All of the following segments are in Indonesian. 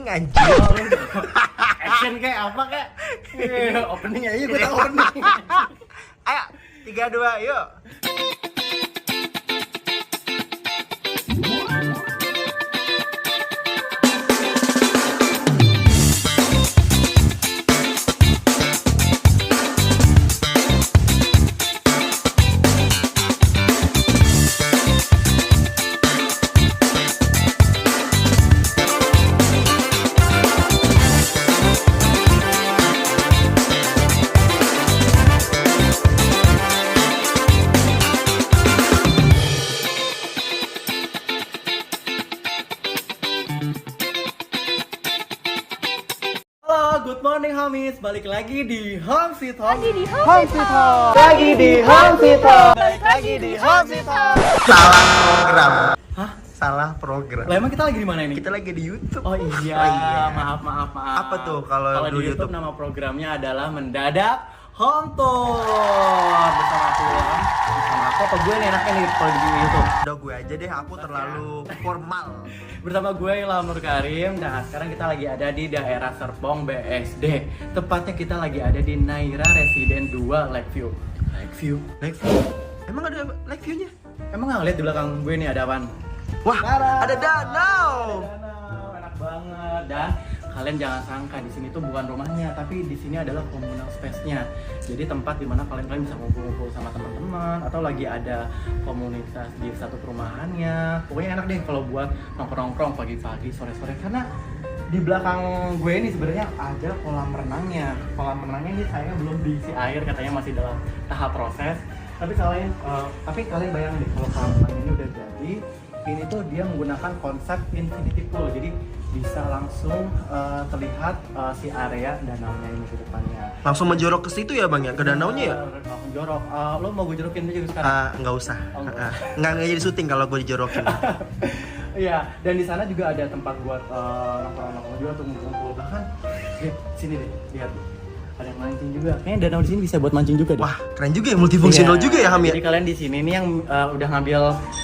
opening anjir. Action kayak apa kayak? Opening aja gue tahu opening. Ayo, 3, 2, yuk. Good morning homies, balik lagi di Home Sweet Home. Lagi di Home Sweet Home. Lagi di Home Sweet Home. Balik lagi di Home Sweet Home. Salah program. Hah? Salah program. Lah emang kita lagi di mana ini? Kita lagi di YouTube. Oh iya, Oh iya. maaf. Apa tuh kalau di di YouTube YouTube? nama programnya adalah Mendadak Home Tour bersama aku ya. Bersama aku apa gue nih enaknya nih kalau di YouTube? Udah gue aja deh, aku terlalu formal. Bersama gue Ilham Nur Karim. Nah sekarang kita lagi ada di daerah Serpong BSD. Tepatnya kita lagi ada di Naira Residen 2 Lakeview. Lakeview? Lakeview? Emang ada Lakeview-nya? Emang nggak lihat di belakang gue nih ada apaan? Wah, Tara! ada danau. Ada danau, enak banget. Dan kalian jangan sangka di sini tuh bukan rumahnya, tapi di sini adalah communal space-nya. Jadi tempat dimana kalian bisa ngumpul-ngumpul sama teman-teman atau lagi ada komunitas di satu perumahannya. Pokoknya enak deh kalau buat nongkrong-nongkrong pagi-pagi, sore-sore. Karena di belakang gue ini sebenarnya ada kolam renangnya. Kolam renangnya ini sayangnya belum diisi air, katanya masih dalam tahap proses. Tapi kalian bayangin deh kalau kolam renang ini udah jadi. Ini tuh dia menggunakan konsep infinity pool, jadi bisa langsung terlihat si area danaunya ini ke depannya. Langsung menjorok ke situ ya bang ya, ke danaunya ya? Langsung jorok. Lo mau gue jorokin aja sekarang? Nggak usah. Oh, enggak. Nggak jadi syuting kalau gue dijorokin. Iya, dan di sana juga ada tempat buat nongkrong-nongkrong juga untuk ngumpul. Bahkan sini deh, lihat. Ada yang mancing juga. Kayaknya danau di sini bisa buat mancing juga deh. Wah, keren juga ya, multifungsional Iya. juga ya Ham ya. Jadi kalian di sini nih yang udah ngambil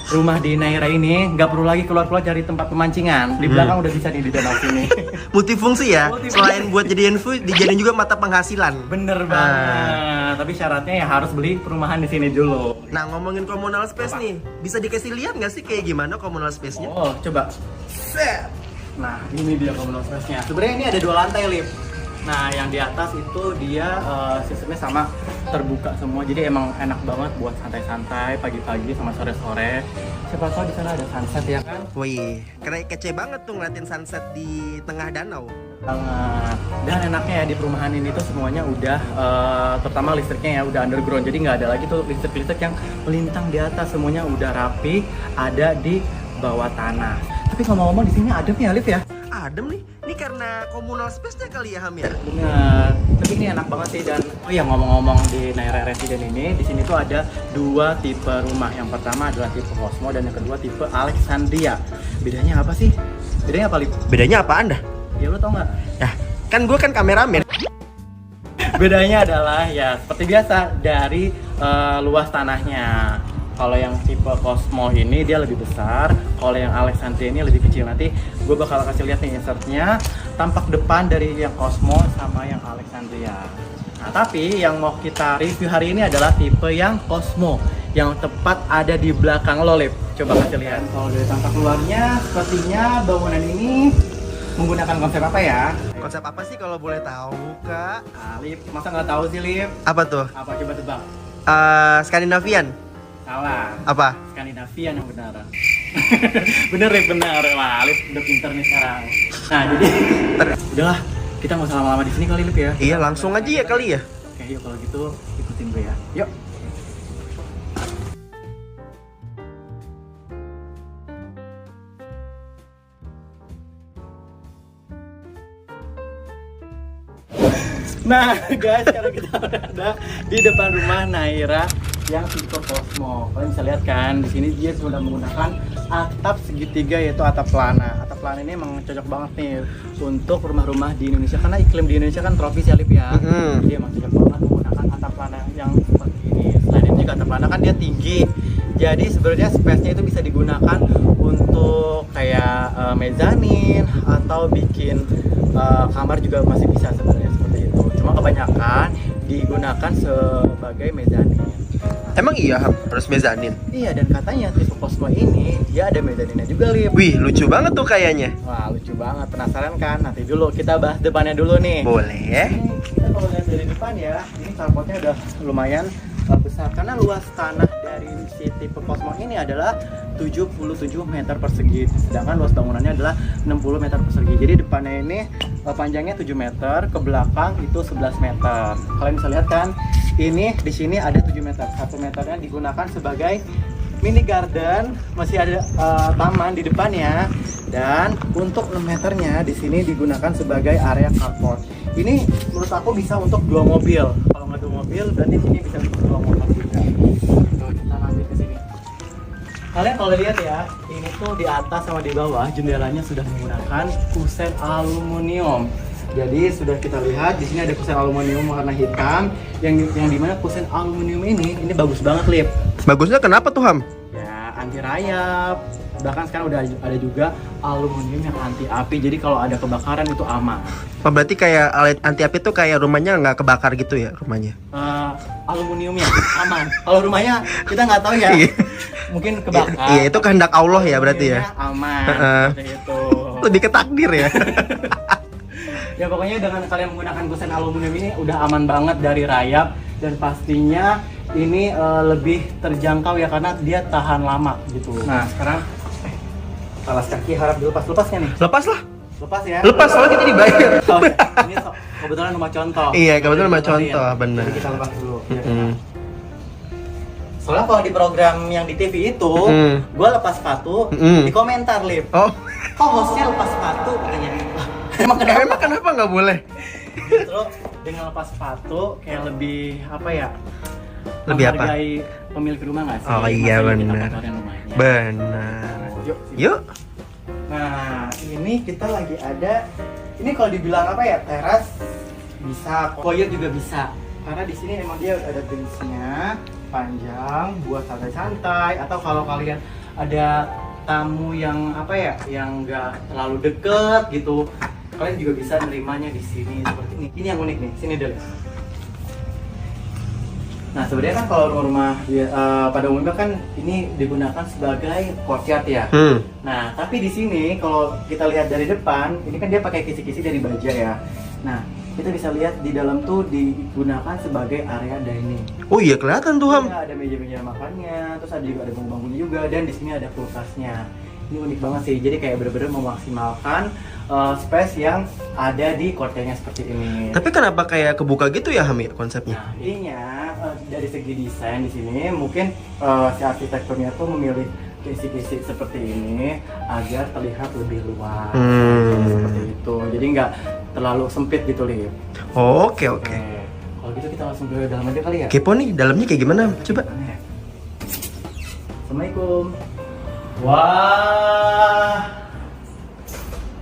rumah di Naira ini nggak perlu lagi keluar-keluar cari tempat pemancingan. Di belakang udah bisa nih di danau sini. Multifungsi ya. Multifungsi. Selain buat jadiin food, dijadiin juga mata penghasilan. Bener banget. Tapi syaratnya ya harus beli perumahan di sini dulu. Nah, ngomongin communal space nih, bisa dikasih lihat nggak sih kayak gimana communal space-nya? Oh, coba. Set. Nah, ini dia communal space-nya. Sebenarnya ini ada 2 lantai lift. Nah, yang di atas itu dia sistemnya sama terbuka semua. Jadi emang enak banget buat santai-santai pagi-pagi sama sore-sore. Siapa tahu di sana ada sunset ya kan? Wih, keren, kece banget tuh ngeliatin sunset di tengah danau. Banget. Dan enaknya ya di perumahan ini tuh semuanya udah terutama listriknya ya udah underground. Jadi nggak ada lagi tuh listrik-listrik yang melintang di atas. Semuanya udah rapi, ada di bawah tanah. Tapi ngomong-ngomong di sini adem ya, Liv ya? Adem nih, ini karena communal space-nya kali ya Ham ya? Bener, tapi ini enak banget sih. Dan oh ya, ngomong-ngomong di Naira Residen ini, di sini tuh ada 2 tipe rumah. Yang pertama adalah tipe Cosmo dan yang kedua tipe Alexandria. Bedanya apa sih? Bedanya apa, Lip? Bedanya apa anda? Ya lo tau nggak? Ya, kan gue kan kameramen. Bedanya adalah ya seperti biasa dari luas tanahnya. Kalau yang tipe Cosmo ini dia lebih besar, kalau yang Alexandria ini lebih kecil. Nanti gue bakal kasih lihat nih insertnya, tampak depan dari yang Cosmo sama yang Alexandria. Nah, tapi yang mau kita review hari ini adalah tipe yang Cosmo, yang tepat ada di belakang lo, Lip. Coba kasih lihat. Kalau dari tampak luarnya, sepertinya bangunan ini menggunakan konsep apa ya? Konsep apa sih kalau boleh tahu kak? Nah, Lip, masa nggak tahu sih, Lip? Apa tuh? Apa coba tebak? Skandinavian? Salah. Apa? Skandinavian yang benar. Bener ya, benar. Wah, Lip udah pinter nih sekarang. Nah, jadi udahlah, kita nggak usah lama-lama di sini kali, Lip ya. Iya, langsung aja ya kali ya. Oke, yuk kalau gitu ikutin gue ya. Yuk. Nah, guys, sekarang kita udah ada di depan rumah Naira yang tipe Cosmo. Kalian bisa lihat kan, di sini dia sudah menggunakan atap segitiga, yaitu atap pelana. Atap pelana ini emang cocok banget nih untuk rumah-rumah di Indonesia, karena iklim di Indonesia kan tropis ya, Lip ya. Jadi emang cocok banget menggunakan atap pelana yang seperti ini. Selain itu juga atap pelana kan dia tinggi. Jadi sebenarnya space-nya itu bisa digunakan untuk kayak mezanin atau atau bikin kamar juga masih bisa sebenarnya seperti itu. Cuma kebanyakan digunakan sebagai mezanin. Emang iya Ham, harus mezanin? Iya, dan katanya tipe Cosmo ini dia ada mezaninnya juga, Lip. Wih, lucu banget tuh kayaknya. Wah, lucu banget. Penasaran kan? Nanti dulu kita bahas depannya dulu nih. Boleh. Ini kita kalau lihat dari depan ya, ini carportnya udah lumayan besar karena luas tanah dari si tipe Cosmo ini adalah 77 meter persegi, sedangkan luas bangunannya adalah 60 meter persegi. Jadi depannya ini panjangnya 7 meter, ke belakang itu 11 meter. Kalian bisa lihat kan, ini di sini ada 7 meter. 1 meternya digunakan sebagai mini garden, masih ada taman di depannya, dan untuk 6 meternya di sini digunakan sebagai area carport. Ini menurut aku bisa untuk 2 mobil. Kalau nggak 2 mobil, berarti ini bisa untuk 2 motor juga. Tuh, kita lanjut ke sini. Kalian kalau lihat ya, ini tuh di atas sama di bawah jendelanya sudah menggunakan kusen aluminium. Jadi sudah kita lihat di sini ada kusen aluminium warna hitam, yang dimana kusen aluminium ini bagus banget, Lip. Bagusnya kenapa tuh Ham? Ya, anti rayap. Bahkan sekarang udah ada juga aluminium yang anti api. Jadi kalau ada kebakaran itu aman. Oh, berarti kayak alat anti api tuh kayak rumahnya nggak kebakar gitu ya rumahnya? Aluminiumnya aman. Kalau rumahnya kita nggak tahu ya. Mungkin kebakar. Iya, itu kehendak Allah ya berarti ya. Aman. Seperti itu. Lebih ke takdir ya. Ya pokoknya dengan kalian menggunakan kusen aluminium ini udah aman banget dari rayap, dan pastinya ini lebih terjangkau ya karena dia tahan lama gitu. Nah sekarang alas kaki harap dilepas-lepasnya nih. Lepas lah. Lepas ya. Lepas soalnya kita dibayar. Oh, ini kebetulan rumah contoh. Iya, kebetulan rumah contoh, bener. Jadi kita lepas dulu. Ya, soalnya kalau di program yang di TV itu, gue lepas sepatu, di komentar, Lip. Oh. Kok hostnya lepas sepatu? Katanya. Emang kenapa nggak boleh? Justru dengan lepas sepatu kayak lebih apa ya? Lebih apa? Menghargai pemilik rumah nggak sih? Oh iya, Masa kita benar. kotorin rumahnya. Benar. Yuk. Yuk. Nah, ini kita lagi ada. Ini kalau dibilang apa ya? Teras bisa, foyer juga bisa. Karena di sini emang dia ada benchnya panjang buat santai-santai, atau kalau kalian ada tamu yang apa ya, yang nggak terlalu deket gitu, kalian juga bisa nerimanya di sini seperti ini. Ini yang unik nih, sini dulu. Nah sebenarnya kan kalau rumah-rumah pada umumnya kan ini digunakan sebagai courtyard ya. Nah tapi di sini kalau kita lihat dari depan, ini kan dia pakai kisi-kisi dari baja ya. Nah kita bisa lihat di dalam tuh digunakan sebagai area dining. Oh iya kelihatan tuh Ham. Ya, ada meja-meja makannya, terus ada juga ada bangku-bangkunya juga, dan di sini ada kulkasnya. Ini unik banget sih. Jadi kayak bener-bener memaksimalkan space yang ada di courtyardnya seperti ini. Tapi kenapa kayak kebuka gitu ya Ham ya konsepnya? Nah, ininya dari segi desain di sini mungkin si arsitekturnya tuh memilih kisi-kisi seperti ini agar terlihat lebih luas. Seperti itu. Jadi nggak terlalu sempit gitu, Lip. Oh, oke. Kalau gitu kita langsung ke dalam aja kali ya. Kepo nih, dalamnya kayak gimana? Coba. Assalamualaikum. Wah.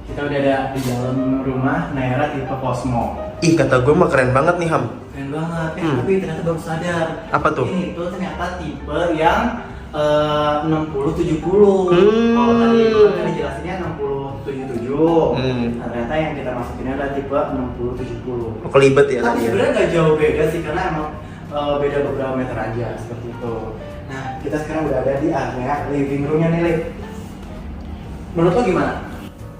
Kita udah ada di dalam rumah Naira tipe Cosmo. Ih, kata gue mah keren banget nih Ham. Keren banget. Tapi ternyata baru sadar. Apa tuh? Ini tuh ternyata tipe yang 60-70. Kalau tadi kan dijelasinnya 60-77. Nah, ternyata yang kita masukin adalah tipe 60-70. Oh, kelibet ya Tapi tadi ya. sebenarnya nggak jauh beda sih, karena emang beda beberapa meter aja seperti itu. Nah, kita sekarang udah ada di area living roomnya nih, Lip. Menurut lo gimana?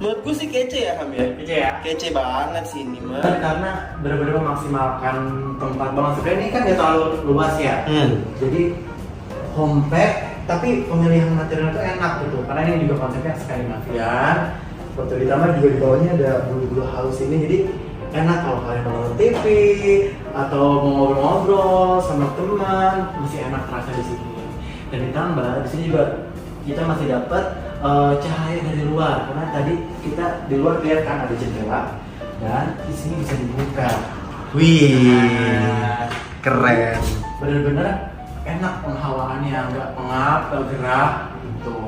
Menurut gue sih kece ya Ham ya. Kece ya? Kece banget sih ini mah. Karena benar-benar memaksimalkan tempat banget. Sebenarnya ini kan dia terlalu luas ya. Jadi compact, tapi pemilihan material itu enak gitu. Karena ini juga konsepnya Skandinavian. Seperti ditambah juga di bawahnya ada bulu-bulu halus ini, jadi enak kalau kalian mau nonton TV atau mau ngobrol-ngobrol sama teman, masih enak terasa di sini. Dan ditambah di sini juga kita masih dapat cahaya dari luar, karena tadi kita di luar lihat kan ada jendela, dan di sini bisa dibuka. Wih, keren. Bener-bener enak penghawaannya, nggak pengap, nggak gerak gitu.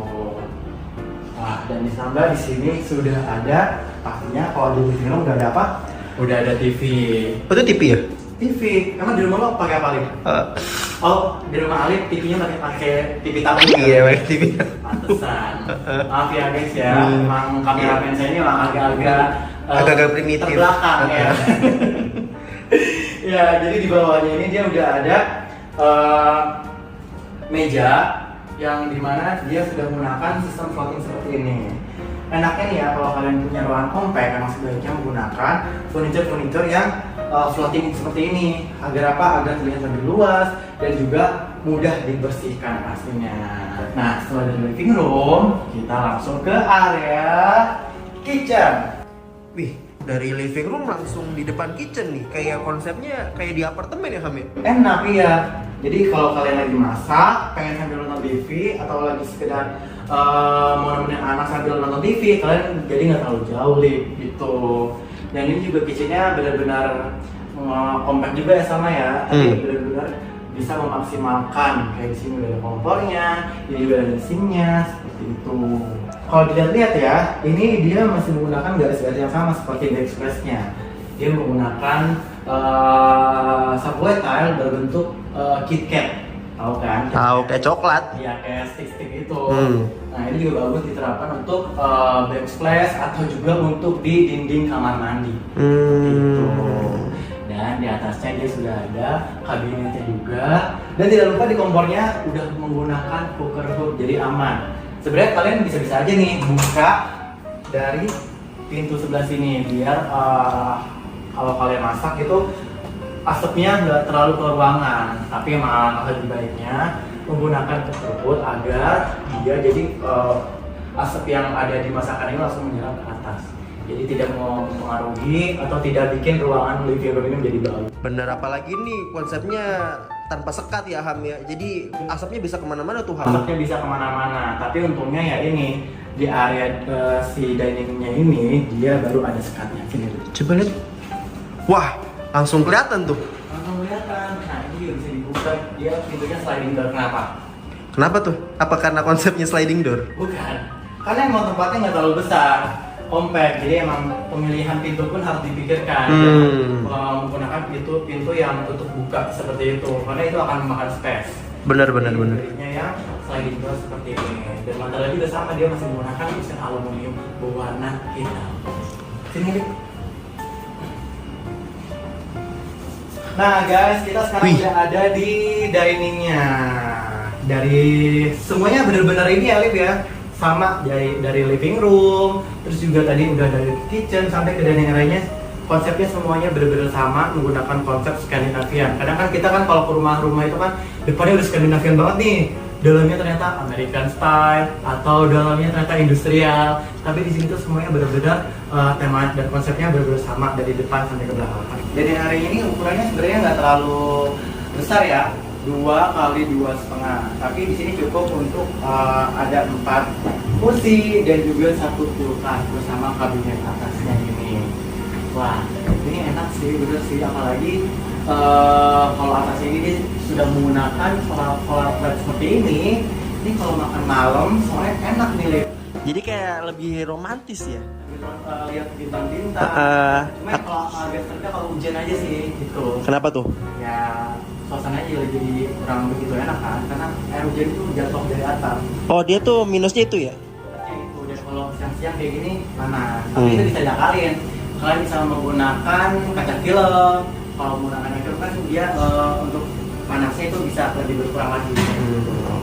Wah, dan ditambah di sini sudah ada, pastinya kalau di living room udah ada apa? Udah ada TV. Oh, itu TV ya? TV. Emang di rumah lo pakai apa, Lip? Oh, di rumah Alif TV-nya pakai TV tabung. Iya, pakai TV. Pantesan. Maaf ya guys ya, emang kameramen saya ini emang agak-agak primitif. terbelakang ya. Ya, jadi di bawahnya ini dia udah ada meja yang dimana dia sudah menggunakan sistem floating seperti ini. Enaknya nih ya, kalau kalian punya ruangan kompak, emang sebaiknya menggunakan furniture yang floating seperti ini. Agar apa? Agar terlihat lebih luas dan juga mudah dibersihkan pastinya. Nah, setelah dari living room, kita langsung ke area kitchen. Wih, dari living room langsung di depan kitchen nih. Kayak konsepnya kayak di apartemen ya, Ham ya? Enak ya. Jadi kalau kalian lagi masak, pengen sambil nonton TV atau lagi sekedar mau nemenin anak sambil nonton TV, kalian jadi nggak terlalu jauh gitu. Dan ini juga kitchennya benar-benar compact juga ya, sama ya. Tapi benar-benar bisa memaksimalkan. Kayak di sini udah ada kompornya, ini juga ada sinknya, seperti itu. Kalau dilihat-lihat ya, ini dia masih menggunakan garis-garis yang sama seperti di Express-nya. Dia menggunakan subway tile berbentuk KitKat, tahu kan? Tahu, kayak coklat. Iya, kayak stick-stick itu. Nah, ini juga bagus diterapkan untuk backsplash atau juga untuk di dinding kamar mandi. Gitu. Dan di atasnya dia sudah ada kabinetnya juga. Dan tidak lupa di kompornya udah menggunakan cooker hood, jadi aman. Sebenarnya kalian bisa-bisa aja nih buka dari pintu sebelah sini biar kalau kalian masak itu asapnya nggak terlalu ke ruangan, tapi emang lebih baiknya menggunakan cooker hood agar dia jadi asap yang ada di masakan ini langsung menyerap ke atas. Jadi tidak mau mempengaruhi atau tidak bikin ruangan living room ini menjadi bau. Bener, apalagi nih konsepnya tanpa sekat ya, Ham ya. Jadi asapnya bisa kemana-mana tuh, Ham. Asapnya bisa kemana-mana, tapi untungnya ya ini di area si diningnya ini dia baru ada sekatnya. Sini. Coba lihat. Wah, langsung kelihatan tuh. Langsung kelihatan. Nah, ini juga bisa dibuka. Dia pintunya sliding door. Kenapa? Kenapa tuh? Apa karena konsepnya sliding door? Bukan. Karena emang tempatnya nggak terlalu besar, compact. Jadi emang pemilihan pintu pun harus dipikirkan. Menggunakan pintu yang tutup buka seperti itu. Karena itu akan memakan space. Benar. Jadinya yang sliding door seperti ini. Dan materialnya juga sama, dia masih menggunakan lapisan aluminium berwarna hitam. Sini nih. Nah guys, kita sekarang udah ada di diningnya. Dari semuanya benar-benar ini ya, Lip ya. Sama dari living room, terus juga tadi udah dari kitchen sampai ke dining area-nya. Konsepnya semuanya benar-benar sama, menggunakan konsep Skandinavian. Kadang kan kita kan kalau ke rumah-rumah itu kan depannya udah Skandinavian banget nih. Dalamnya ternyata American style atau dalamnya ternyata industrial. Tapi di sini tuh semuanya benar-benar tema dan konsepnya benar-benar sama dari depan sampai ke belakang. Jadi hari ini ukurannya sebenarnya nggak terlalu besar ya, 2 kali 2,5. Tapi di sini cukup untuk ada 4 kursi dan juga 1 kulkas bersama kabinet atasnya ini. Wah, ini enak sih, bener sih, apalagi kalau atasnya ini dia sudah menggunakan solar flat seperti ini kalau makan malam soalnya enak nih, Lip. Jadi kayak lebih romantis ya. Lihat bintang-bintang. Cuma kalau agak serga kalau hujan aja sih gitu. Kenapa tuh? Ya suasananya jadi kurang begitu enak kan, karena air hujan itu jatuh dari atas. Oh, dia tuh minusnya itu ya? Itu dan kalau siang-siang kayak gini panas. Tapi itu bisa diakalin. Kalian bisa menggunakan kaca film. Kalau menggunakan kaca film kan dia untuk panasnya itu bisa lebih berkurang lagi.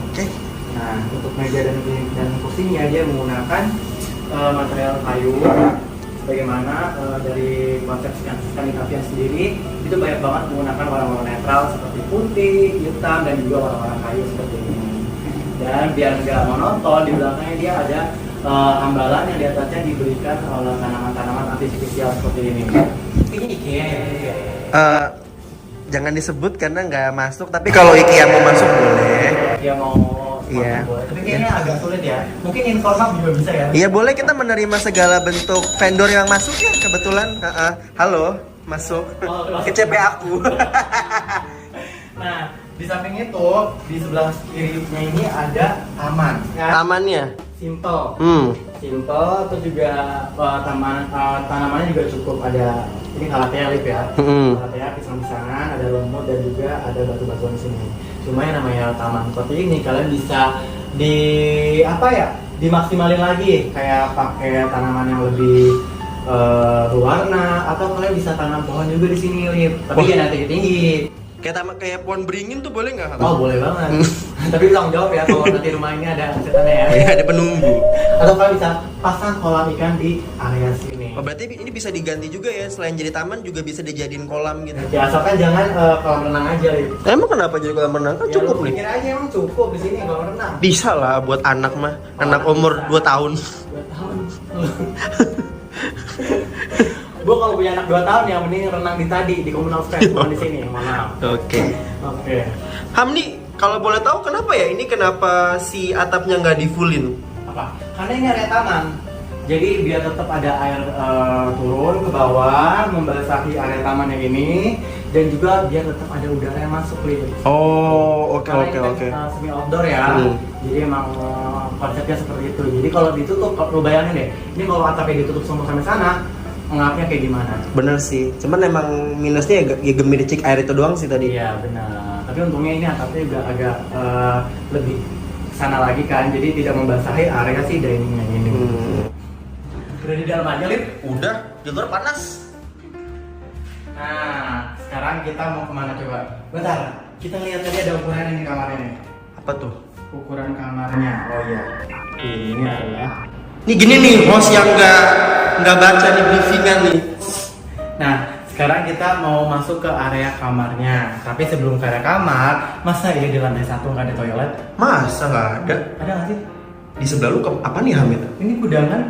Oke. Nah, untuk meja dan kursinya dia menggunakan material kayu. Bagaimana dari konsep Skandinavian sendiri itu banyak banget menggunakan warna-warna netral seperti putih, hitam, dan juga warna-warna kayu seperti ini. Dan biar nggak monoton, di belakangnya dia ada hambalan yang di atasnya diberikan oleh tanaman-tanaman artifisial seperti ini. Ini IKEA ya? Jangan disebut karena nggak masuk. Tapi kalau IKEA mau masuk boleh. IKEA mau Iya. Tapi kayaknya agak sulit ya. Mungkin informal juga bisa ya. Iya, boleh, kita menerima segala bentuk vendor yang masuk ya kebetulan. Halo, masuk. Ke CP aku. Nah, di samping itu di sebelah kirinya ini ada taman. Kan? Tamannya. simple. Simple, terus juga tanamannya juga cukup ada. Ini kalatea lip ya. Kalatea pisang-pisangan, ada lumut dan juga ada batu-batuan di sini. Cuma yang namanya taman seperti ini kalian bisa dimaksimalin lagi, kayak pakai tanaman yang lebih berwarna, atau kalian bisa tanam pohon juga di sini, Lip. Tapi jangan tinggi-tinggi. Kayak pohon beringin tuh boleh nggak? Oh, boleh banget. Tapi tanggung jawab ya kalau nanti rumah ini ada setannya ya. Iya, ada penunggu. Atau kalian bisa pasang kolam ikan di area sini. Oh, berarti ini bisa diganti juga ya, selain jadi taman juga bisa dijadiin kolam gitu. Ya, asalkan jangan kolam renang aja, Lip. Emang kenapa jadi kolam renang? Kan Ya, cukup lu nih. pikir aja emang cukup di sini kolam renang. Bisa lah buat anak mah, anak umur 2 tahun. 2 tahun. Gua kalau punya anak 2 tahun ya mending renang di communal space, bukan di sini. Mana? Oke. Ham nih, kalau boleh tahu kenapa ya ini kenapa si atapnya nggak di-fullin? apa? Karena ini area taman. Jadi biar tetap ada air turun ke bawah membasahi area taman yang ini, dan juga biar tetap ada udara yang masuk, Lip. Oh, oke. Semi outdoor ya. Jadi emang konsepnya seperti itu. Jadi kalau ditutup, lu bayangin deh, ini kalau atapnya ditutup semua sampai sana, ngapnya kayak gimana? Bener sih, cuman emang minusnya ya gemericik air itu doang sih tadi. Iya benar. Tapi untungnya ini atapnya juga agak lebih sana lagi kan, jadi tidak membasahi area si diningnya ini. Udah di dalam aja, Lip? Udah, di luar panas. Nah, sekarang kita mau kemana coba? Bentar, kita lihat tadi ada ukuran ini kamarnya nih. Apa tuh? Ukuran kamarnya. Oh iya. Ini adalah. Nih gini nih, host yang nggak baca di briefingan nih. Nah, sekarang kita mau masuk ke area kamarnya. Tapi sebelum ke area kamar, masa iya di lantai 1 nggak ada toilet? Masa nggak ada? Ada nggak sih? Di sebelah lu apa nih, Hamid? Ini gudang kan?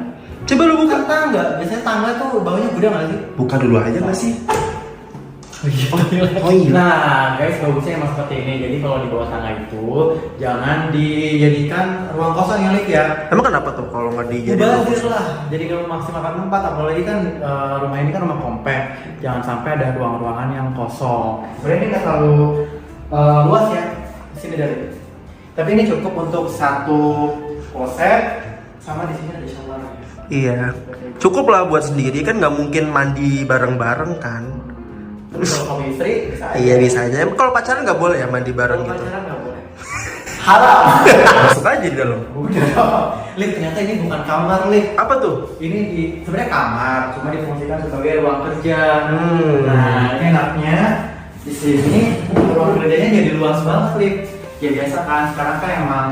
Coba lu buka. Bukan tangga. Biasanya tangga tuh bawahnya gudang nggak sih? Buka dulu aja nggak sih? Oh iya. Nah, guys, bagusnya emang seperti ini. Jadi kalau di bawah tangga itu jangan dijadikan ruang kosong ya, Lik ya. Emang kenapa tuh kalau nggak dijadiin? Mubazir lah. Jadi kalau maksimalkan tempat, apalagi kan rumah ini kan rumah kompak. Jangan sampai ada ruang-ruangan yang kosong. Sebenarnya ini nggak terlalu luas ya. Sini dari. Tapi ini cukup untuk satu kloset, sama di sini ada shower. Iya. Cukup lah buat sendiri, kan nggak mungkin mandi bareng-bareng kan. Kalau sama istri bisa aja. Iya bisa aja. Kalau pacaran nggak boleh ya mandi bareng Kalau gitu. pacaran nggak boleh. Haram. Masuk aja di dalam. Udah. Lip, ternyata ini bukan kamar, Lip. Apa tuh? Ini sebenarnya kamar, cuma difungsikan sebagai ruang kerja. Hmm. Nah, ini enaknya di sini ruang kerjanya jadi luas banget, Lip. Ya biasa kan, sekarang kan emang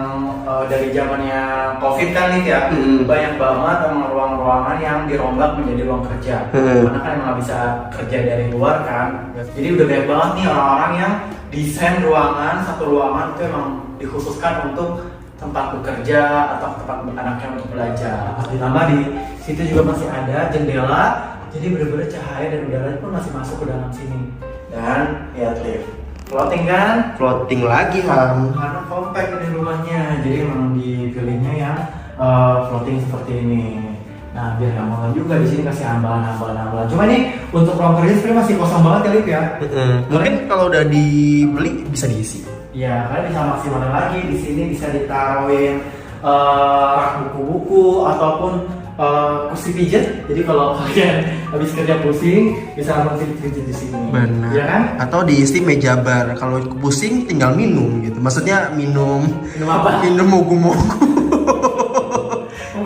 dari zamannya COVID kan nih ya, banyak banget emang ruang-ruangan yang dirombak menjadi ruang kerja. Karena kan emang nggak bisa kerja dari luar kan. Jadi udah banyak banget nih orang-orang yang desain ruangan, satu ruangan itu emang dikhususkan untuk tempat bekerja atau tempat anaknya untuk belajar. Ditambah di situ juga masih ada jendela, jadi benar-benar cahaya dan udara pun masih masuk ke dalam sini. Dan lihat, Liv, floating kan? Floating lagi, Ham. Karena compact ini rumahnya, jadi emang dipilihnya yang floating seperti ini. Nah, biar nggak malam juga di sini kasih ambalan. Cuma ini untuk ruang kerja sebenarnya masih kosong banget ya, Lip ya. Mungkin kalau udah dibeli bisa diisi. Iya, kalian bisa maksimalin lagi di sini, bisa ditaruhin rak buku-buku ataupun kursi pijat. Jadi kalau kalian habis kerja pusing bisa langsung pijat di sini. Benar. Ya kan? Atau diisi meja bar. Kalau pusing tinggal minum gitu. Maksudnya minum apa? Minum mogu-mogu.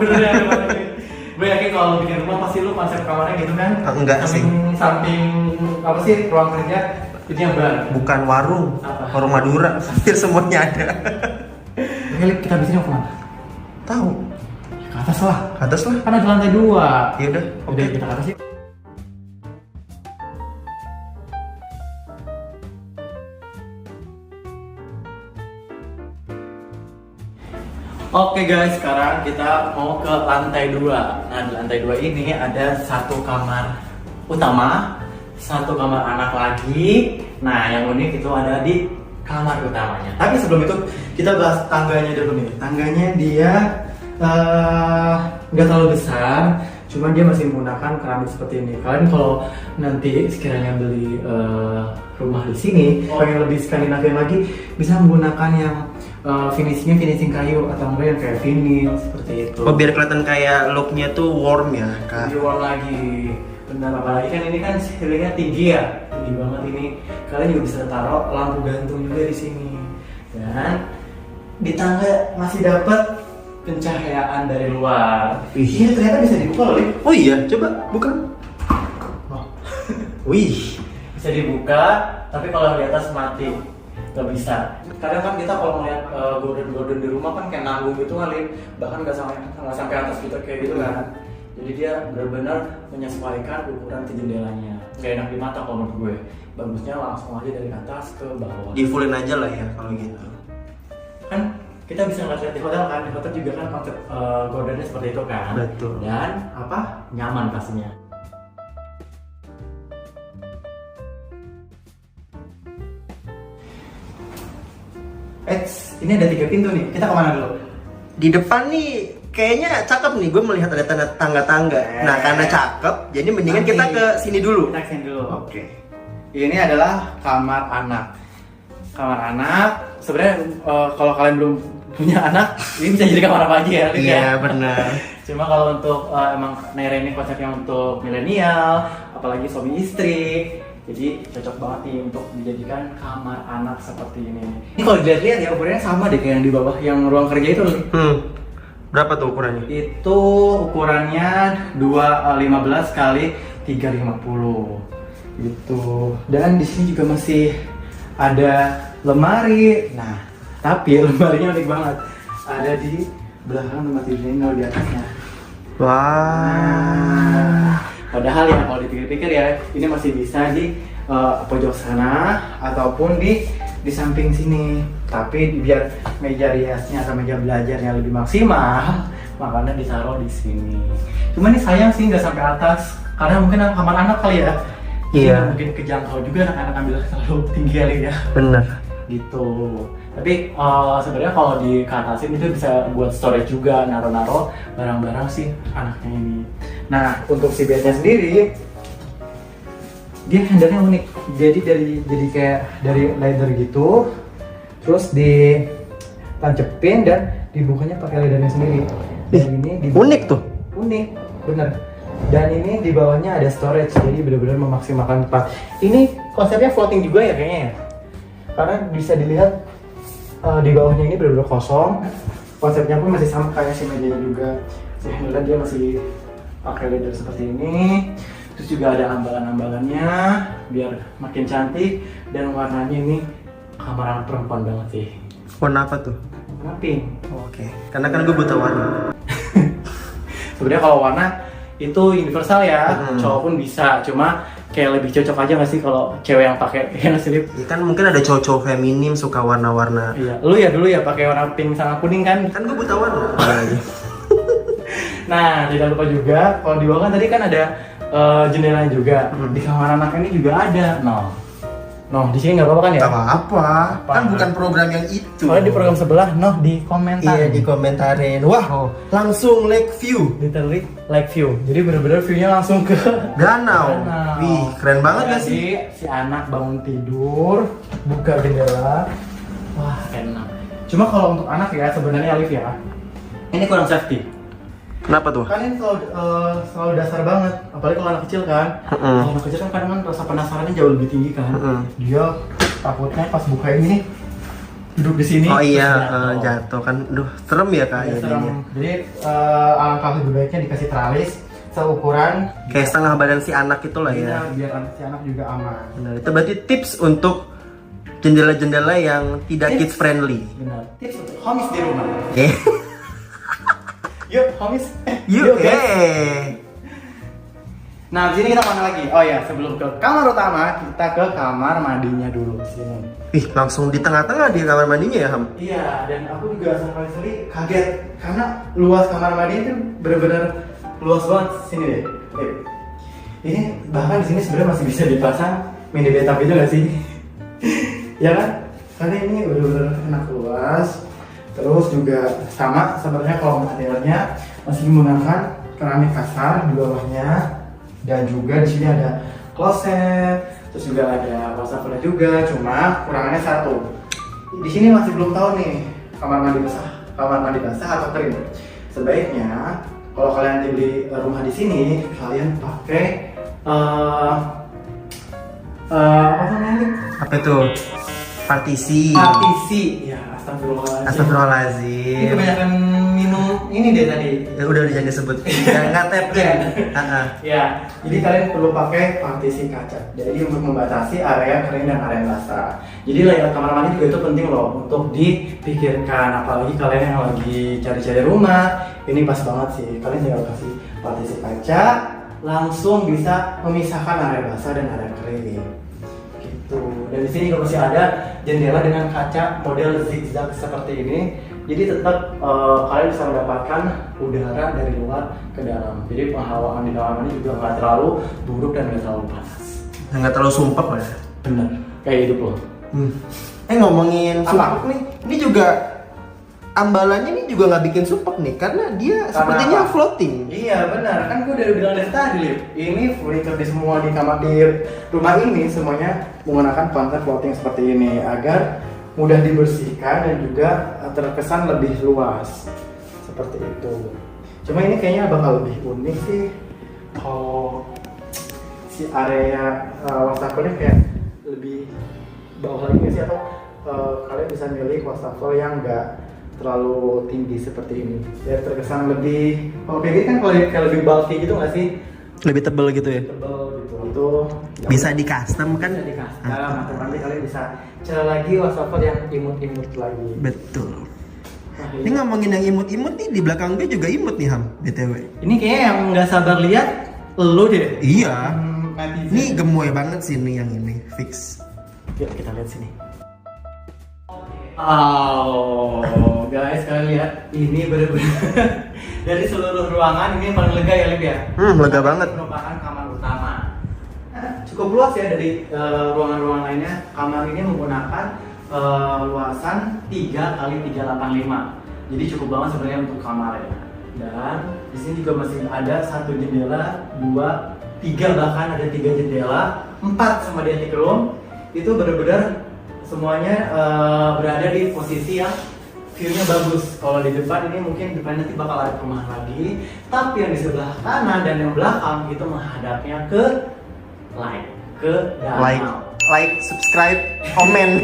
Bener ya, gue yakin kalau bikin rumah pasti lu konsep kamarnya gitu kan? Enggak sih. Samping apa sih ruang kerja? Itu yang bar. Bukan warung. Apa? Warung Madura. Hampir semuanya ada. Oke, Lip, kita habis ini mau kemana? Tahu. Ke atas lah. Ke atas lah. Kan ada lantai 2. Ya udah. Udah, kita ke atas yuk. Oke guys, sekarang kita mau ke lantai 2. Nah, di lantai 2 ini ada satu kamar utama, satu kamar anak lagi. Nah, yang unik itu ada di kamar utamanya. Tapi sebelum itu kita bahas tangganya dulu nih. Tangganya dia nggak terlalu besar, cuma dia masih menggunakan keramik seperti ini. Kalian kalau nanti sekiranya beli rumah di sini, pengen lebih Skandinavian lagi, bisa menggunakan yang finishing kayu atau enggak yang kayak vinil seperti itu. Oh, biar kelihatan kayak looknya tuh warm ya, Kak. Lebih warm lagi. Benar, apalagi kan ini kan ceilingnya tinggi ya, tinggi banget ini. Kalian juga bisa taruh lampu gantung juga di sini. Dan di tangga masih dapat pencahayaan dari luar. Ini ternyata bisa dibuka loh, Lip. Oh iya, coba buka. Oh. Wih, Bisa dibuka, tapi kalau di atas mati nggak bisa. Kadang kan kita kalau melihat gorden di rumah kan kayak nanggung gitu kali, bahkan nggak sampai atas kita kayak gitu kan. Jadi dia benar-benar menyesuaikan ukuran si jendelanya. Nggak enak di mata kalau menurut gue. Bagusnya langsung aja dari atas ke bawah. di fullin aja lah ya kalau gitu. Kan kita bisa ngeliat di hotel kan, di hotel juga kan konsep gordennya seperti itu kan. Betul. Dan apa? Nyaman pastinya. Ini ada 3 pintu nih. Kita kemana dulu? Di depan nih kayaknya cakep nih, gue melihat ada tangga-tangga. Nah, karena cakep, jadi mendingan Nanti. kita ke sini dulu. Kita kesini dulu. Oke. Ini adalah kamar anak. Kamar anak. Sebenarnya kalau kalian belum punya anak, ini bisa jadi kamar apa aja ya? Lip, Iya, ya? benar. Cuma kalau untuk emang Nere ini konsepnya untuk milenial, apalagi suami istri, jadi cocok banget nih untuk dijadikan kamar anak seperti ini. Ini kalau dilihat-lihat ya ukurannya sama deh kayak yang di bawah yang ruang kerja itu. Berapa tuh ukurannya? Itu ukurannya 215 kali 350 gitu. Dan di sini juga masih ada lemari. Nah, tapi lemarinya unik banget. Ada di belakang tempat tidur ini, di atasnya. Wah. Padahal ya kalau dipikir-pikir ya ini masih bisa di pojok sana ataupun di samping sini. Tapi biar meja riasnya atau meja belajarnya lebih maksimal, makanya ditaruh di sini. Cuma ini sayang sih nggak sampai atas karena mungkin kamar anak kali ya. Iya. Mungkin kejangkau juga anak-anak ambil terlalu tinggi kali ya. Bener. Gitu. Tapi sebenarnya kalau di keatasin itu bisa buat storage juga, naro-naro barang-barang sih anaknya ini. Nah, untuk si bednya sendiri dia handle-nya unik. Jadi jadi kayak dari leather gitu, terus ditancepin dan dibukanya pakai leathernya sendiri. Dan ini Unik tuh. Unik, bener. Dan ini di bawahnya ada storage, jadi benar-benar memaksimalkan tempat. Ini konsepnya floating juga ya kayaknya ya. Karena bisa dilihat di bawahnya ini benar-benar kosong. Konsepnya pun masih sama kayak si mejanya juga. Si handle dia masih pakai leather seperti ini. Terus juga ada ambalan-ambalannya biar makin cantik, dan warnanya ini kamar anak perempuan banget sih. Warna apa tuh? Warna pink. Oke. Karena kan gue buta warna. Sebenarnya kalau warna itu universal ya, cowok pun bisa. Cuma kayak lebih cocok aja nggak sih kalau cewek yang pakai ya nggak sih, Lip? Ya kan mungkin ada cowok-cowok feminim suka warna-warna. Iya, lu ya dulu ya pakai warna pink sama kuning kan? Kan gue buta warna. Nah, tidak lupa juga kalau di bawah kan tadi kan ada jendelanya juga. Di kamar anak ini juga ada. Noh, di sini nggak apa-apa kan ya? Gak apa-apa. Kan bukan program yang itu. Soalnya di program sebelah, di komentar. Iya, di komentarin. Wah, langsung lake view. Literally like view. Jadi bener-bener view-nya langsung ke Danau. Wih, keren banget gak sih? Si anak bangun tidur, buka jendela. Wah, enak. Cuma kalau untuk anak ya sebenarnya Alif ya, ini kurang safety. Kenapa tuh? Kan ini selalu dasar banget, apalagi kalau anak kecil kan. Kalau anak kecil kan kadang kan rasa penasarannya jauh lebih tinggi kan. Dia takutnya pas buka ini duduk di sini. Oh iya, terus jatuh kan. Duh, serem ya Kak Iya, serem. jadinya. Jadi alangkah lebih baiknya dikasih teralis seukuran Kayak setengah badan si anak itu lah ya. biar si anak juga aman. Benar. Itu berarti tips untuk jendela-jendela yang tidak kids friendly. Benar. Tips untuk homies di rumah. Oke. Yuk, homies. Yuk, guys. Nah, di sini kita mana lagi? Oh ya, sebelum ke kamar utama, kita ke kamar mandinya dulu sini. Ih, langsung di tengah-tengah dia kamar mandinya ya, Ham? Iya, dan aku juga sama sekali kaget karena luas kamar mandi itu benar-benar luas banget sini deh. Ini bahkan di sini sebenarnya masih bisa dipasang mini bathtub itu nggak sih? Ya kan? Karena ini benar-benar enak luas. Terus juga sama sebenarnya kalau materialnya masih menggunakan keramik kasar di bawahnya, dan juga di sini ada kloset, terus juga ada wastafelnya juga. Cuma kurangannya satu, di sini masih belum tahu nih kamar mandi basah atau kering. Sebaiknya kalau kalian beli rumah di sini, kalian pakai apa namanya? Apa itu? Partisi. Ya, astagfirullahaladzim. Ini Astagfirullahaladzim. kebanyakan minum ini deh tadi. Ya udah jangan disebut. Nggak tap kan? Ya, jadi kalian perlu pakai partisi kaca. Jadi untuk membatasi area kering dan area basah. Jadi layout kamar mandi juga itu penting loh untuk dipikirkan. Apalagi kalian yang lagi cari-cari rumah, ini pas banget sih. Kalian tinggal kasih partisi kaca, langsung bisa memisahkan area basah dan area kering. Gitu. Dan di sini juga masih ada jendela dengan kaca model zigzag seperti ini. Jadi tetap kalian bisa mendapatkan udara dari luar ke dalam. Jadi penghawaan di dalam ini juga nggak terlalu buruk dan nggak terlalu panas. Nggak terlalu sumpek lah. Bener, kayak hidup loh. Ngomongin Apa? sumpek nih, ini juga ambalannya ini juga nggak bikin sumpek nih, karena dia sepertinya apa? floating. Iya benar, kan gue udah bilang dari tadi, Lip. Ini furniture di semua di kamar di rumah ini semuanya menggunakan konsep floating seperti ini agar mudah dibersihkan dan juga terkesan lebih luas seperti itu. Cuma ini kayaknya bakal lebih unik sih kalau si area wastafel-nya kayak lebih bawah lagi nggak sih, atau kalian bisa milih wastafel yang enggak terlalu tinggi seperti ini biar terkesan lebih, kalau kayak gini kan kalau kayak lebih bulky gitu nggak sih, Lebih tebel gitu ya. tebel gitu. Itu Bisa di custom kan? bisa di custom atau nanti kalian bisa cari lagi wastafel yang imut-imut lagi. Betul. Nah, Ini ngomongin yang imut-imut nih, di belakang gue juga imut nih Ham, BTW. ini kayaknya yang nggak sabar lihat lu deh. Iya. Netizen. Ini gemoy banget sih nih yang ini, fix. Yuk kita lihat sini. Oh, guys, kalian lihat ini bener-bener dari seluruh ruangan ini yang paling lega ya, Lip ya. Lega banget. Ini merupakan kamar utama. Cukup luas ya dari ruangan-ruangan lainnya. Kamar ini menggunakan luasan 3x385. Jadi cukup banget sebenarnya untuk kamar ya. Dan di sini juga masih ada satu jendela, 2, 3 bahkan ada 3 jendela, 4 sama di attic room. Itu benar-benar semuanya berada di posisi yang view-nya bagus. Kalau di depan ini mungkin depan nanti bakal ada perumahan lagi, tapi yang di sebelah kanan dan yang belakang itu menghadapnya ke danau. Like, subscribe, comment.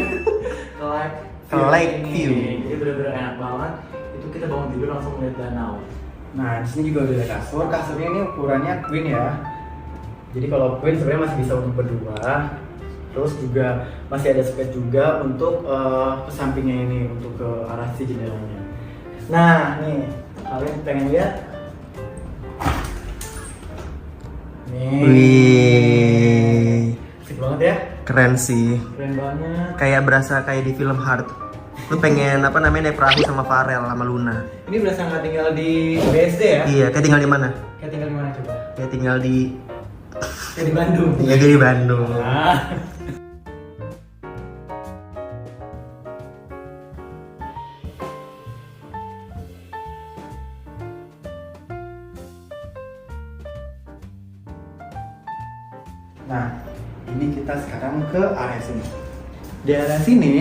Ke Lake ini. view. Jadi benar-benar enak banget. Itu kita bangun tidur langsung melihat danau. Nah, di sini juga udah ada kasur. Kasurnya ini ukurannya queen ya. Jadi kalau queen sebenarnya masih bisa untuk berdua. Terus juga masih ada spot juga untuk ke sampingnya ini, untuk ke arah si jendelanya. Nah, nih kalian pengen lihat? Nih, Wih, asik banget ya, keren sih. keren banget. Kayak berasa kayak di film Hard. Lu pengen apa namanya naik perahu sama Farel sama Luna. Ini berasa nggak tinggal di BSD ya? Iya, kayak tinggal di mana? Kayak tinggal di mana coba? Kayak tinggal di Kayak di Bandung. Iya, kayak di Bandung. Nah. Nah, ini kita sekarang ke area sini. Di area sini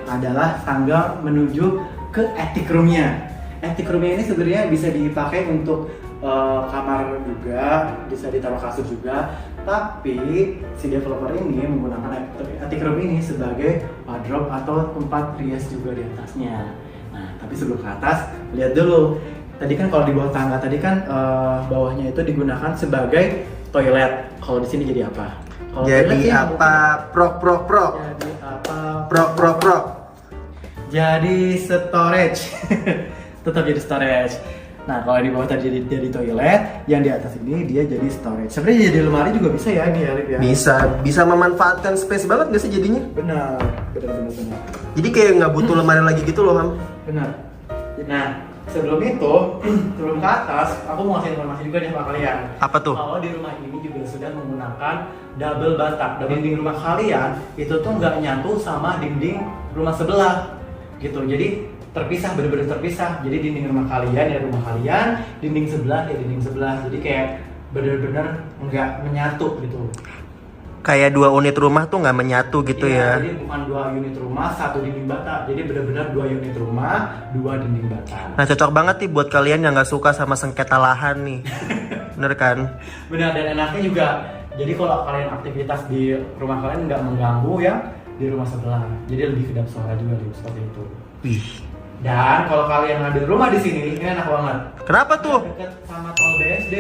adalah tangga menuju ke attic room-nya. Attic room-nya ini sebenarnya bisa dipakai untuk kamar juga, bisa ditaruh kasur juga. Tapi si developer ini menggunakan attic room ini sebagai wardrobe atau tempat rias juga di atasnya. Nah, tapi sebelum ke atas, lihat dulu. Tadi kan kalau di bawah tangga tadi kan bawahnya itu digunakan sebagai toilet. Kalau di sini jadi apa? Kalau Jadi toilet ya apa? Prok. Jadi apa? Prok. Jadi storage. Tetap jadi storage. Nah, kalau di bawah tadi jadi toilet, yang di atas ini dia jadi storage. Sebenarnya jadi lemari juga bisa ya ini ya, Lip ya. Bisa memanfaatkan space banget gak sih jadinya? Benar. Jadi kayak nggak butuh lemari lagi gitu loh, Ham. Benar. Nah, sebelum itu, sebelum ke atas, aku mau kasih informasi juga nih sama kalian. Apa tuh? Kalau di rumah ini juga sudah menggunakan double bathtub. Dan dinding rumah kalian itu tuh nggak nyatu sama dinding rumah sebelah, gitu. Jadi terpisah, benar-benar terpisah. Jadi dinding rumah kalian ya rumah kalian, dinding sebelah ya dinding sebelah. Jadi kayak benar-benar nggak menyatu gitu. Kayak 2 unit rumah tuh nggak menyatu gitu Iya, ya. jadi bukan 2 unit rumah, 1 dinding bata. Jadi benar-benar 2 unit rumah, 2 dinding bata. Nah cocok banget nih buat kalian yang nggak suka sama sengketa lahan nih. Bener kan? Benar, dan enaknya juga, jadi kalau kalian aktivitas di rumah kalian nggak mengganggu ya di rumah sebelah. Jadi lebih kedap suara juga nih, seperti itu. Wih. Dan kalau kalian ada rumah di sini, ini enak banget. Kenapa tuh? Deket sama tol BSD,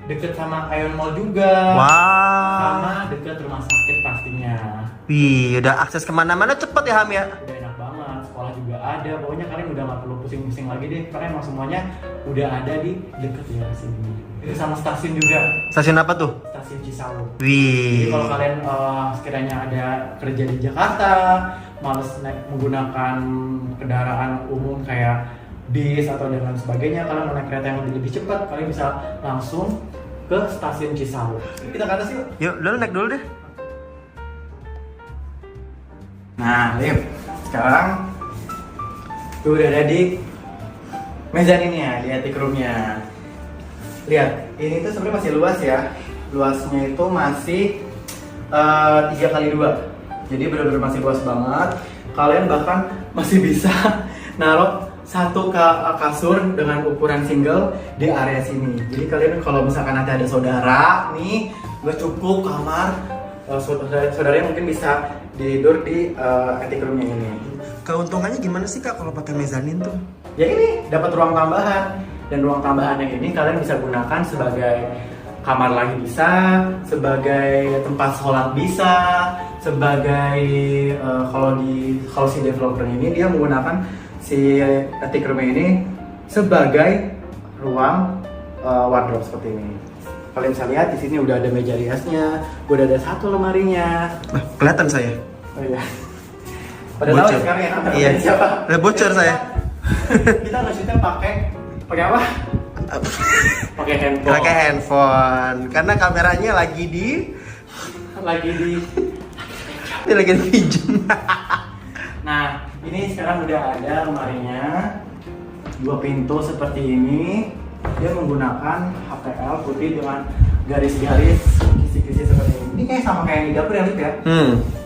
deket sama Ion Mall juga, Wow. sama deket rumah sakit pastinya. Wih, udah akses kemana-mana cepet ya Ham ya? Udah enak banget, sekolah juga ada. Pokoknya kalian udah nggak perlu pusing-pusing lagi deh, karena emang semuanya udah ada di deket ya sini. Itu sama stasiun juga, Stasiun apa tuh? stasiun Cisauk. Jadi Wih. kalau kalian sekiranya ada kerja di Jakarta, males menggunakan kendaraan umum kayak bis atau dan lain sebagainya, kalian mau naik kereta yang lebih cepat, kalian bisa langsung ke stasiun Cisauk. Kita ke atas yuk. Yuk, lu naik dulu deh. Nah, Lip, sekarang tuh udah ada di mezanin ya, di attic room-nya. Lihat, ini tuh sebenarnya masih luas ya. Luasnya itu masih 3x2. Jadi benar-benar masih luas banget. Kalian bahkan masih bisa naruh satu kasur dengan ukuran single di area sini. Jadi kalian kalau misalkan nanti ada saudara nih, nggak cukup kamar, saudaranya mungkin bisa tidur di attic room-nya ini. Keuntungannya gimana sih Kak kalau pakai mezanin tuh? Ya ini dapat ruang tambahan, dan ruang tambahan yang ini kalian bisa gunakan sebagai kamar lagi bisa, sebagai tempat sholat bisa, sebagai kalau si developer ini dia menggunakan si attic room ini sebagai ruang wardrobe seperti ini. Kalian bisa lihat di sini udah ada meja riasnya, udah ada satu lemarinya. Nah, kelihatan saya. Oh iya. Pada tahu ya sekarang ya Iya. siapa? Udah bocor saya. Kita nge-shootnya pakai apa? Pakai handphone. Pakai handphone. Karena kameranya lagi di ini lagi dipinjam. Nah, ini sekarang udah ada lemarinya. 2 pintu seperti ini. Dia menggunakan HPL putih dengan garis-garis kisi-kisi seperti ini. Ini kayak sama kayak di dapur ya, Lip ya?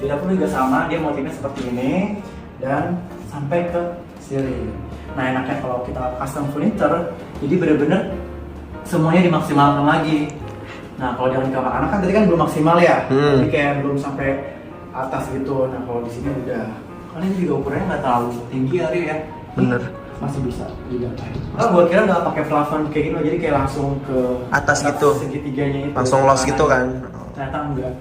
Di dapur juga sama, dia motifnya seperti ini dan sampai ke sini. Nah, enaknya kalau kita custom furniture, jadi bener-bener semuanya dimaksimalkan lagi. Nah, kalau di kamar anak kan tadi kan belum maksimal ya, jadi kayak belum sampai atas gitu. Nah, kalau di sini udah, kalian juga ukurannya nggak terlalu tinggi ya, Ri, ya. Bener. Masih bisa digapai. Gua kira nggak pakai plafon kayak gini, jadi kayak langsung ke Atas gitu. segitiganya itu. Langsung los gitu kan. Ternyata enggak.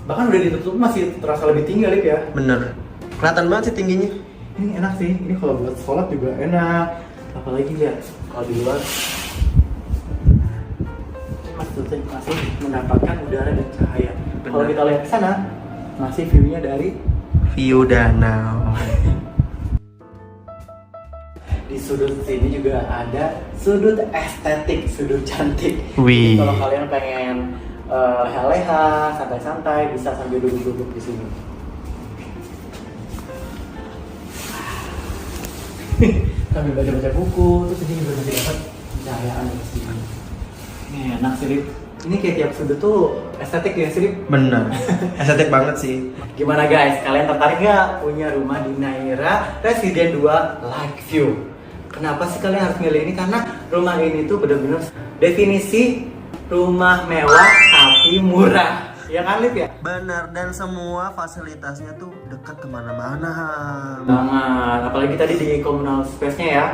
Bahkan udah ditutup masih terasa lebih tinggi, Lip ya. Bener. Kelihatan banget sih tingginya. Ini enak sih. Ini kalau buat sholat juga enak. Apalagi lihat kalau di luar masih mendapatkan udara dan cahaya. Kalau kita lihat ke sana, masih view-nya dari View danau. di sudut sini juga ada sudut estetik, sudut cantik. Wih. Jadi kalau kalian pengen leha-leha, santai-santai, bisa sambil duduk-duduk di sini. Sambil baca-baca buku, terus ini juga masih dapat cahayaan dari sini. Ini enak sih, Lip. Ini kayak tiap sudut tuh estetik ya sih, Lip. Bener. Estetik banget sih. Gimana guys, kalian tertarik nggak punya rumah di Naira Residen 2 Lakeview? Kenapa sih kalian harus milih ini? Karena rumah ini tuh bener-bener definisi rumah mewah tapi murah. Ya kan, Lip ya? Bener, dan semua fasilitasnya tuh dekat kemana-mana. Banget, apalagi tadi di communal space-nya ya.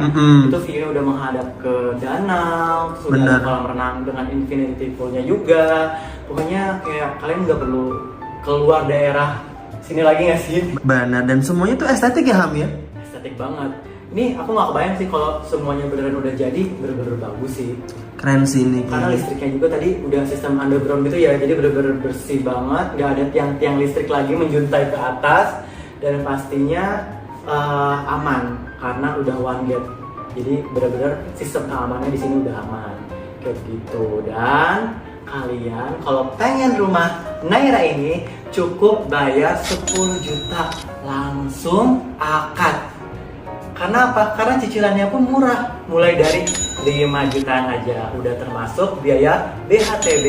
Itu view-nya udah menghadap ke danau, terus udah Bener. ada kolam renang dengan infinity pool-nya juga. Pokoknya kayak kalian nggak perlu keluar daerah sini lagi nggak sih? Bener, dan semuanya tuh estetik ya Ham ya? Estetik banget. Ini aku nggak kebayang sih kalau semuanya beneran udah jadi, bener-bener bagus sih. Keren sih ini. Karena listriknya juga tadi udah sistem underground gitu ya, jadi bener-bener bersih banget, nggak ada tiang-tiang listrik lagi menjuntai ke atas, dan pastinya aman karena udah one gate. Jadi bener-bener sistem keamanannya di sini udah aman, kayak gitu. Dan kalian kalau pengen rumah Naira ini cukup bayar 10 juta langsung akad. Karena apa? Karena cicilannya pun murah, mulai dari 5 jutaan aja, udah termasuk biaya BHTB,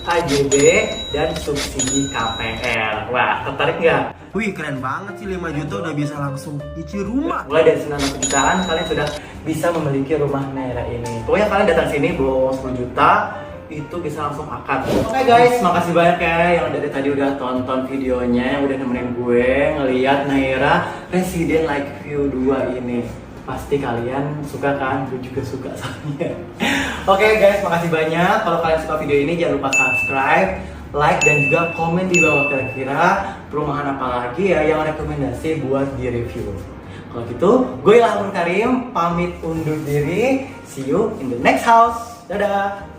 AJB, dan subsidi KPR. Wah, tertarik nggak? Wih, keren banget sih, 5 juta udah bisa langsung cicil rumah. Mulai dari 9 jutaan, kalian sudah bisa memiliki rumah merah ini. Pokoknya kalian datang sini bawa 10 juta, itu bisa langsung akad. Oke guys, makasih banyak ya yang dari tadi udah tonton videonya, yang udah nemenin gue ngeliat Naira Resident Lakeview 2 ini. Pasti kalian suka kan? Gue juga suka soalnya. Oke guys, makasih banyak. Kalau kalian suka video ini jangan lupa subscribe, like, dan juga komen di bawah kira-kira perumahan apa lagi ya yang rekomendasi buat di review. Kalau gitu, gue Ilham Karim pamit undur diri. See you in the next house. Dadah.